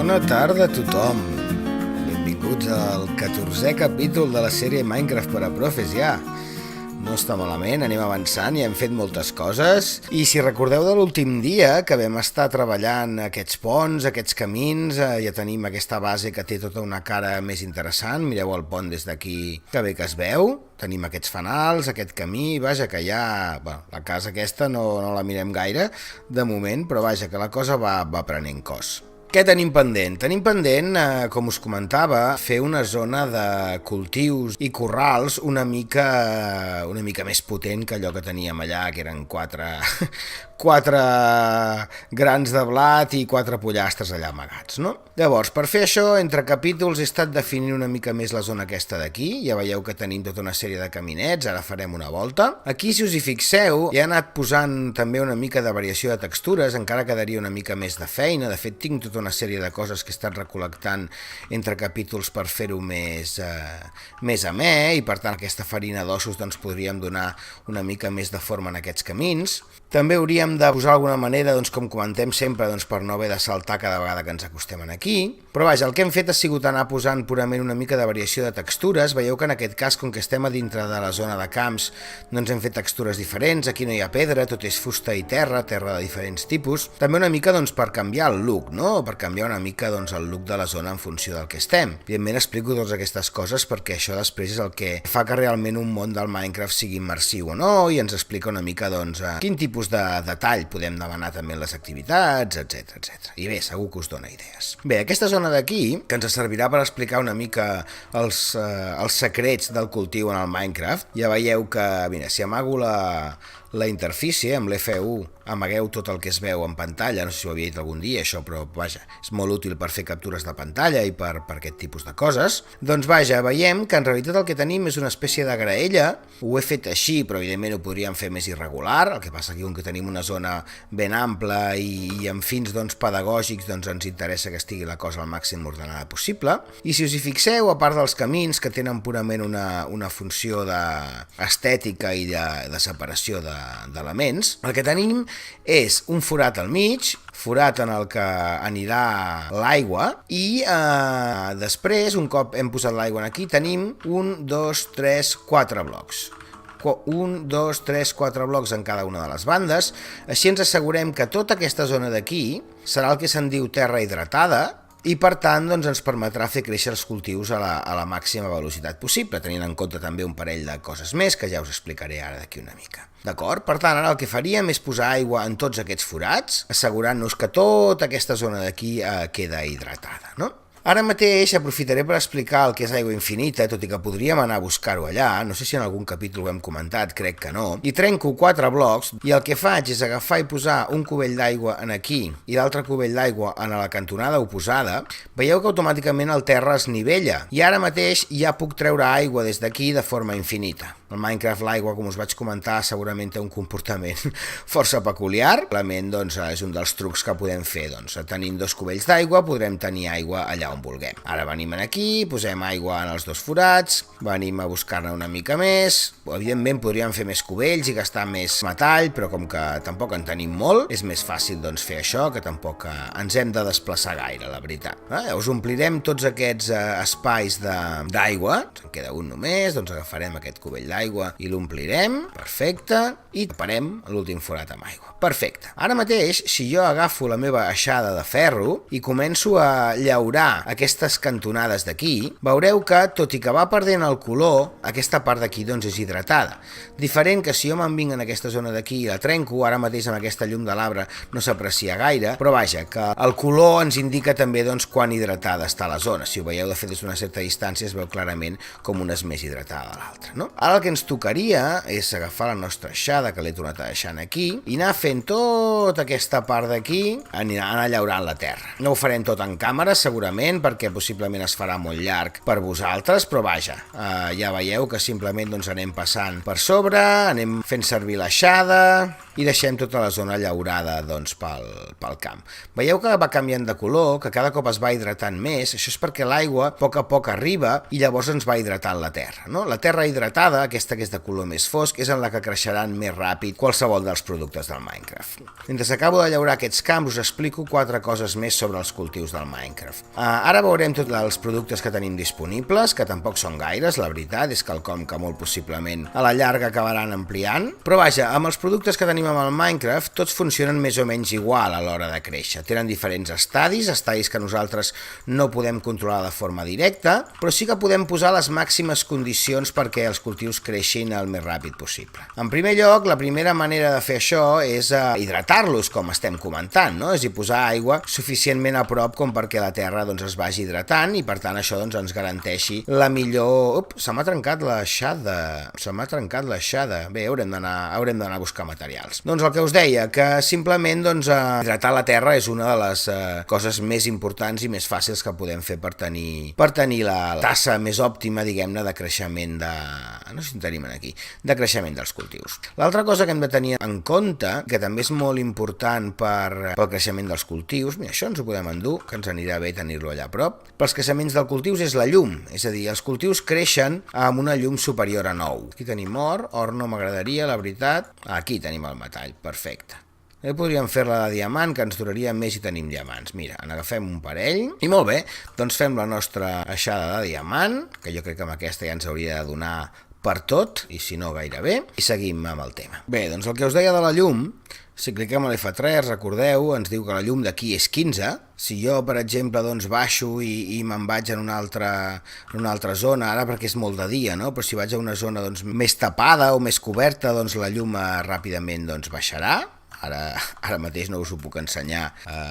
Bona tarda a tothom. Benvinguts al 14è capítol de la sèrie Minecraft per a profes ja. No està malament, anem avançant i hem fet moltes coses. I si recordeu de l'últim dia que vam estar treballant aquests ponts, aquests camins, ja tenim aquesta base que té tota una cara més interessant. Mireu el pont des d'aquí, que bé que es veu. Tenim aquests fanals, aquest camí, vaja, que ja... Bueno, la casa aquesta no la mirem gaire de moment, però vaja, que la cosa va prenent cos. Què tenim pendent? Tenim pendent, com us comentava, fer una zona de cultius i corrals una mica més potent que allò que teníem allà, que eren quatre grans de blat i 4 pollastres allà amagats, no? Llavors, per fer això, entre capítols he estat definint una mica més la zona aquesta d'aquí. Ja veieu que tenim tota una sèrie de caminets, ara farem una volta. Aquí, si us hi fixeu, he anat posant també una mica de variació de textures, encara quedaria una mica més de feina. De fet, tinc tota una sèrie de coses que he estat recol·lectant entre capítols per fer-ho més amè, i per tant aquesta farina d'ossos doncs podríem donar una mica més de forma en aquests camins. També hauríem de posar alguna manera, doncs, com comentem sempre, doncs, per no haver de saltar cada vegada que ens acostem aquí. Però vaja, el que hem fet ha sigut anar posant purament una mica de variació de textures. Veieu que en aquest cas, com que estem a dintre de la zona de camps, doncs hem fet textures diferents. Aquí no hi ha pedra, tot és fusta i terra de diferents tipus. També una mica doncs, per canviar el look, no? Per canviar una mica doncs, el look de la zona en funció del que estem. Evidentment explico totes aquestes coses perquè això després és el que fa que realment un món del Minecraft sigui immersiu o no, i ens explica una mica doncs, quin tipus de detall podem demanar també en les activitats, etc. I bé, segur que us dona idees. Bé, aquesta zona d'aquí, que ens servirà per explicar una mica els secrets del cultiu en el Minecraft, ja veieu que, mira, si amago la interfície, amb l'F1 amagueu tot el que es veu en pantalla, no sé si ho havia dit algun dia això, però vaja, és molt útil per fer captures de pantalla i per aquest tipus de coses. Doncs vaja, veiem que en realitat el que tenim és una espècie de graella. Ho he fet així, però evidentment ho podríem fer més irregular. El que passa aquí, com que tenim una zona ben ampla i amb fins doncs, pedagògics, doncs ens interessa que estigui la cosa al màxim ordenada possible. I si us hi fixeu, a part dels camins que tenen purament una funció estètica i de separació d'elements, el que tenim és un forat al mig, forat en el que anirà l'aigua, i després, un cop hem posat l'aigua aquí, tenim 1, 2, 3, 4 blocs. 1, 2, 3, 4 blocs en cada una de les bandes. Així ens assegurem que tota aquesta zona d'aquí serà el que se'n diu terra hidratada, i per tant doncs, ens permetrà fer créixer els cultius a la màxima velocitat possible, tenint en compte també un parell de coses més que ja us explicaré ara d'aquí una mica. D'acord? Per tant, ara el que faríem és posar aigua en tots aquests forats, assegurant-nos que tota aquesta zona d'aquí queda hidratada, no? Ara mateix aprofitaré per explicar el que és aigua infinita, tot i que podríem anar a buscar-ho allà, no sé si en algun capítol ho hem comentat, crec que no, i trenco 4 blocs, i el que faig és agafar i posar un cubell d'aigua en aquí i l'altre cubell d'aigua en la cantonada oposada. Veieu que automàticament el terra es nivella, i ara mateix ja puc treure aigua des d'aquí de forma infinita. El Minecraft l'aigua, com us vaig comentar, segurament té un comportament força peculiar. Realment, doncs, és un dels trucs que podem fer. Doncs, tenint 2 cubells d'aigua, podrem tenir aigua allà on vulguem. Ara venim aquí, posem aigua en els 2 forats, venim a buscar-ne una mica més. Evidentment, podríem fer més cubells i gastar més metall, però com que tampoc en tenim molt, és més fàcil doncs, fer això, que tampoc ens hem de desplaçar gaire, la veritat. Us omplirem tots aquests espais d'aigua, en queda un només, doncs agafarem aquest cubell d'aigua i l'omplirem, perfecte, i taparem l'últim forat amb aigua. Perfecte. Ara mateix, si jo agafo la meva aixada de ferro i començo a llaurar aquestes cantonades d'aquí, veureu que, tot i que va perdent el color, aquesta part d'aquí doncs, és hidratada. Diferent que si jo me'n vinc en aquesta zona d'aquí i la trenco, ara mateix amb aquesta llum de l'arbre no s'aprecia gaire, però vaja, que el color ens indica també doncs, quan hidratada està la zona. Si ho veieu de fet des d'una certa distància es veu clarament com una és més hidratada de l'altra, no? Ara el que ens tocaria és agafar la nostra aixada, que l'he tornat a deixar aquí, i anar fent tota aquesta part d'aquí, anar llaurant la terra. No ho farem tot en càmera, segurament, procediment perquè possiblement es farà molt llarg per vosaltres, però vaja, ja veieu que simplement doncs, anem passant per sobre, anem fent servir l'aixada i deixem tota la zona llaurada doncs, pel camp. Veieu que va canviant de color, que cada cop es va hidratant més, això és perquè l'aigua a poc arriba i llavors ens va hidratant la terra. No? La terra hidratada, aquesta que és de color més fosc, és en la que creixeran més ràpid qualsevol dels productes del Minecraft. Mentre acabo de llaurar aquests camps us explico 4 coses més sobre els cultius del Minecraft. Ara veurem tots els productes que tenim disponibles, que tampoc són gaires, la veritat és quelcom que molt possiblement a la llarga acabaran ampliant, però vaja, amb els productes que tenim amb el Minecraft tots funcionen més o menys igual a l'hora de créixer. Tenen diferents estadis que nosaltres no podem controlar de forma directa, però sí que podem posar les màximes condicions perquè els cultius creixin el més ràpid possible. En primer lloc, la primera manera de fer això és hidratar-los, com estem comentant, no? És a dir, posar aigua suficientment a prop com perquè la terra doncs, es vagi hidratant i per tant això doncs, ens garanteixi la millor... Se m'ha trencat l'aixada. Bé, haurem d'anar a buscar materials. Doncs el que us deia, que simplement doncs, hidratar la terra és una de les coses més importants i més fàcils que podem fer per tenir la tassa més òptima, diguem-ne, de creixement no sé si en tenim aquí, de creixement dels cultius. L'altra cosa que hem de tenir en compte, que també és molt important pel creixement dels cultius, mira, això ens ho podem endur, que ens anirà bé tenir-lo allà a prop, pels creixements dels cultius és la llum, és a dir, els cultius creixen amb una llum superior a 9. Aquí tenim or no m'agradaria, la veritat, aquí tenim el metall, perfecte. Podríem fer-la de diamant, que ens duraria més si tenim diamants. Mira, n'agafem un parell. I molt bé, doncs fem la nostra aixada de diamant, que jo crec que amb aquesta ja ens hauria de donar per tot, i si no gairebé, i seguim amb el tema. Bé, doncs el que us deia de la llum, si cliquem a l'F3, recordeu, ens diu que la llum d'aquí és 15. Si jo, per exemple, doncs baixo i me'n vaig en una altra zona, ara perquè és molt de dia, no? Però si vaig a una zona doncs, més tapada o més coberta, doncs la llum ràpidament doncs, baixarà. Ara mateix no us ho puc ensenyar,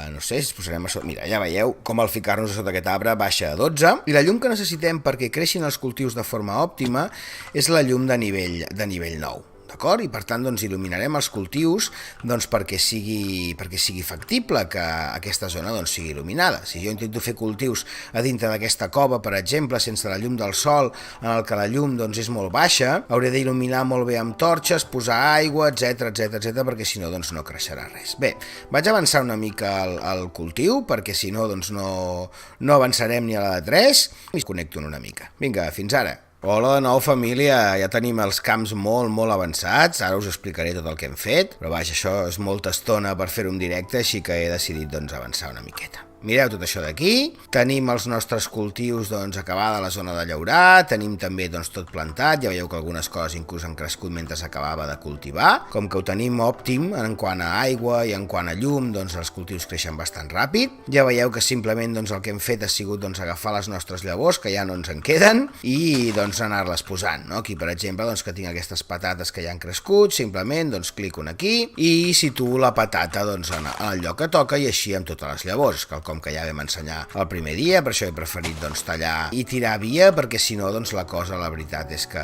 no sé, si posarem a sota... Mira, ja veieu com al ficar-nos a sota aquest arbre baixa a 12, i la llum que necessitem perquè creixin els cultius de forma òptima és la llum de nivell 9. D'acord? I per tant doncs, il·luminarem els cultius doncs, perquè sigui factible que aquesta zona doncs, sigui il·luminada. Si jo intento fer cultius a dintre d'aquesta cova, per exemple, sense la llum del sol, en el que la llum doncs, és molt baixa, hauré d'il·luminar molt bé amb torxes, posar aigua, etc perquè si no doncs, no creixerà res. Bé, vaig avançar una mica al cultiu, perquè si no doncs, no avançarem ni a la de 3, i connecto una mica. Vinga, fins ara. Hola de nou, família, ja tenim els camps molt avançats, ara us explicaré tot el que hem fet, però vaja, això és molta estona per fer-ho en directe, així que he decidit doncs, avançar una miqueta. Mireu tot això d'aquí, tenim els nostres cultius doncs, acabada la zona de llaurar, tenim també doncs, tot plantat, ja veieu que algunes coses inclús han crescut mentre s'acabava de cultivar, com que ho tenim òptim en quant a aigua i en quant a llum, doncs els cultius creixen bastant ràpid, ja veieu que simplement doncs, el que hem fet ha sigut doncs, agafar les nostres llavors, que ja no ens en queden, i doncs, anar-les posant, no? Aquí per exemple doncs, que tinc aquestes patates que ja han crescut, simplement doncs, clico aquí i situo la patata doncs, en el lloc que toca i així amb totes les llavors, com que ja vam ensenyar el primer dia, per això he preferit doncs, tallar i tirar via, perquè si no doncs, la cosa la veritat és que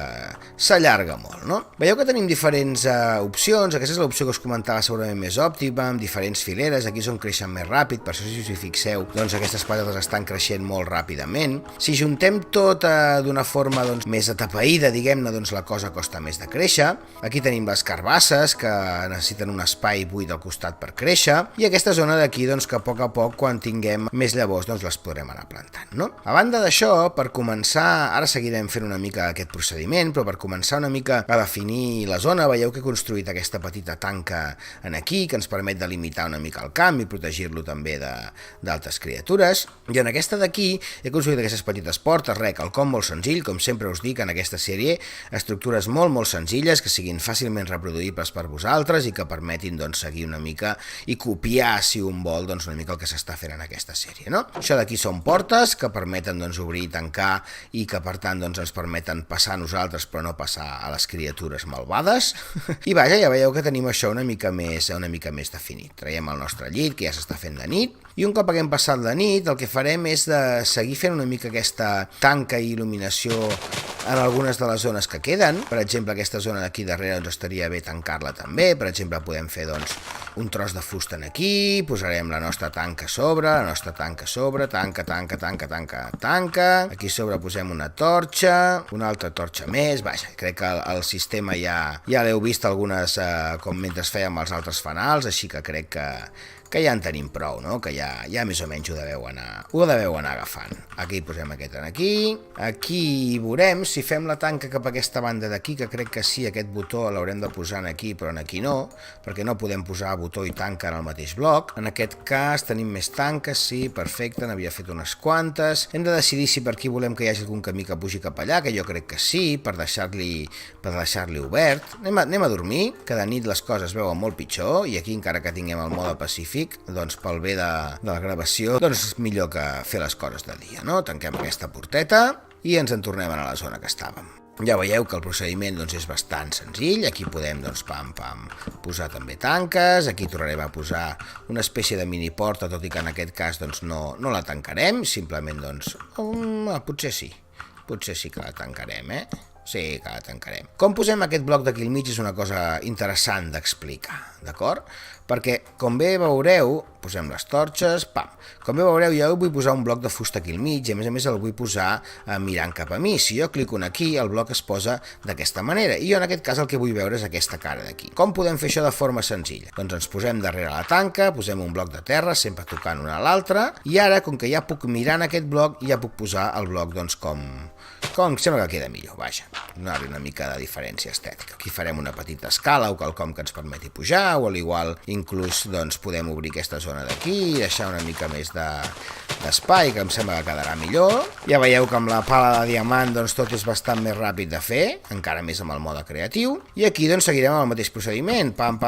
s'allarga molt, no? Veieu que tenim diferents opcions, aquesta és l'opció que us comentava segurament més òptima, amb diferents fileres, aquí és on creixen més ràpid, per això si us hi fixeu, doncs aquestes patates estan creixent molt ràpidament. Si juntem tot d'una forma doncs, més atapeïda, diguem-ne, doncs la cosa costa més de créixer. Aquí tenim les carbasses, que necessiten un espai buit al costat per créixer, i aquesta zona d'aquí, doncs, que a poc, quan tinguem més llavors, doncs les podrem anar plantant, no? A banda d'això, per començar, ara seguirem fent una mica aquest procediment, però per començar una mica a definir la zona, veieu que he construït aquesta petita tanca en aquí, que ens permet delimitar una mica el camp i protegir-lo també d'altres criatures, i en aquesta d'aquí he construït aquestes petites portes, quelcom molt senzill, com sempre us dic en aquesta sèrie, estructures molt senzilles, que siguin fàcilment reproduïbles per vosaltres i que permetin doncs, seguir una mica i copiar, si un vol, doncs, una mica el que s'està fent en aquesta sèrie, no? Això d'aquí són portes que permeten doncs, obrir i tancar i que per tant doncs, ens permeten passar a nosaltres però no passar a les criatures malvades. I vaja, ja veieu que tenim això una mica més definit. Traiem el nostre llit, que ja s'està fent de nit, i un cop haguem passat la nit el que farem és de seguir fent una mica aquesta tanca i il·luminació en algunes de les zones que queden. Per exemple, aquesta zona d'aquí darrere doncs estaria bé tancar-la també. Per exemple, podem fer doncs un tros de fusta aquí, posarem la nostra tanca a sobre, tanca. Aquí a sobre posem una torxa, una altra torxa més. Vaja, crec que el sistema ja l'heu vist algunes com mentre fèiem els altres fanals, així que crec que ja en tenim prou, no? Que ja més o menys ho deveu anar agafant. Aquí posem aquest aquí. Aquí veurem si fem la tanca cap a aquesta banda d'aquí, que crec que sí, aquest botó l'haurem de posar aquí, però aquí no, perquè no podem posar botó i tanca en el mateix bloc. En aquest cas tenim més tanques, sí, perfecte, n'havia fet unes quantes. Hem de decidir si per aquí volem que hi hagi algun camí que pugi cap allà, que jo crec que sí, per deixar-li obert. Anem a dormir, que de nit les coses veuen molt pitjor, i aquí encara que tinguem el mode pacífic, doncs pel bé de la gravació, doncs millor que fer les coses de dia, no? Tanquem aquesta porteta i ens en tornem a la zona que estàvem. Ja veieu que el procediment doncs, és bastant senzill. Aquí podem doncs, posar també tanques, aquí tornarem a posar una espècie de mini porta, tot i que en aquest cas doncs, no la tancarem, simplement doncs, potser sí que la tancarem, Sí, que la tancarem. Com posem aquest bloc d'aquí al mig és una cosa interessant d'explicar, d'acord? Perquè, com bé veureu, posem les torxes, pam. Com bé veureu, jo vull posar un bloc de fusta aquí al mig i a més el vull posar mirant cap a mi. Si jo clico aquí, el bloc es posa d'aquesta manera. I jo en aquest cas el que vull veure és aquesta cara d'aquí. Com podem fer això de forma senzilla? Doncs ens posem darrere la tanca, posem un bloc de terra, sempre tocant una a l'altra, i ara, com que ja puc mirar en aquest bloc, ja puc posar el bloc doncs com sembla que queda millor, vaja, donar-li una mica de diferència estètica. Aquí farem una petita escala o quelcom que ens permeti pujar, o a l'igual inclús doncs, podem obrir aquesta zona d'aquí, deixar una mica més d'espai, que em sembla que quedarà millor. Ja veieu que amb la pala de diamant doncs, tot és bastant més ràpid de fer, encara més amb el mode creatiu, i aquí doncs, seguirem amb el mateix procediment, pam,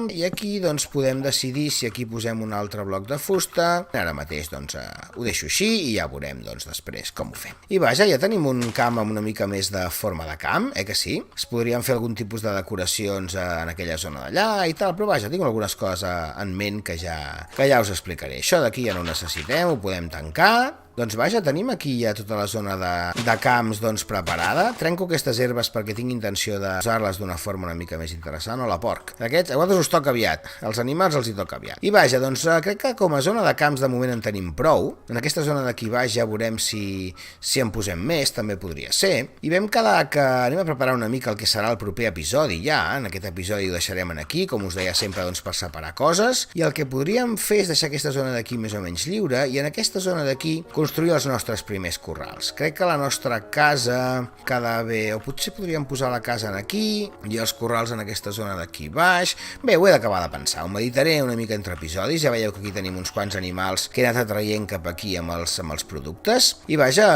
i aquí doncs, podem decidir si aquí posem un altre bloc de fusta. Ara mateix doncs, ho deixo així i ja veurem doncs, després com ho fem. I vaja, ja tenim un camp amb una mica més de forma de camp, que sí? Es podrien fer algun tipus de decoracions en aquella zona d'allà i tal, però vaja, tinc algunes coses en ment que ja us explicaré. Això d'aquí ja no ho necessitem, ho podem tancar. Doncs vaja, tenim aquí ja tota la zona de camps doncs, preparada. Trenco aquestes herbes perquè tinc intenció de posar-les d'una forma una mica més interessant. Hola, porc. Aquests, a vosaltres us toca aviat. Els animals els hi toca aviat. I vaja, doncs crec que com a zona de camps de moment en tenim prou. En aquesta zona d'aquí baix ja veurem si en posem més, també podria ser. I vam quedar que anem a preparar una mica el que serà el proper episodi ja. En aquest episodi ho deixarem aquí, com us deia sempre, doncs, per separar coses. I el que podríem fer és deixar aquesta zona d'aquí més o menys lliure i en aquesta zona d'aquí construir els nostres primers corrals. Crec que la nostra casa queda bé, o potser podríem posar la casa aquí i els corrals en aquesta zona d'aquí baix. Bé, ho he d'acabar de pensar, ho meditaré una mica entre episodis, ja veieu que aquí tenim uns quants animals que he anat atraient cap aquí amb els productes, i vaja,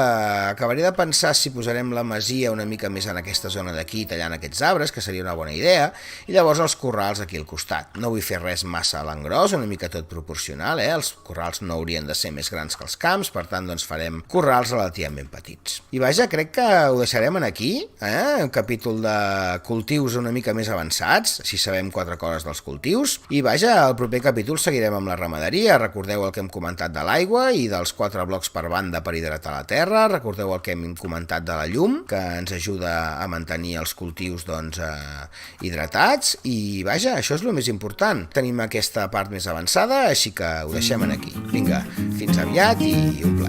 acabaré de pensar si posarem la masia una mica més en aquesta zona d'aquí, tallant aquests arbres, que seria una bona idea, i llavors els corrals aquí al costat. No vull fer res massa a l'engròs, una mica tot proporcional, els corrals no haurien de ser més grans que els camps, per tant, doncs farem corrals relativament petits. I vaja, crec que ho deixarem aquí, un capítol de cultius una mica més avançats, si sabem 4 coses dels cultius, i vaja, al proper capítol seguirem amb la ramaderia. Recordeu el que hem comentat de l'aigua i dels 4 blocs per banda per hidratar la terra, recordeu el que hem comentat de la llum, que ens ajuda a mantenir els cultius doncs, hidratats, i vaja, això és el més important. Tenim aquesta part més avançada, així que ho deixem aquí. Vinga, fins aviat i un plaer.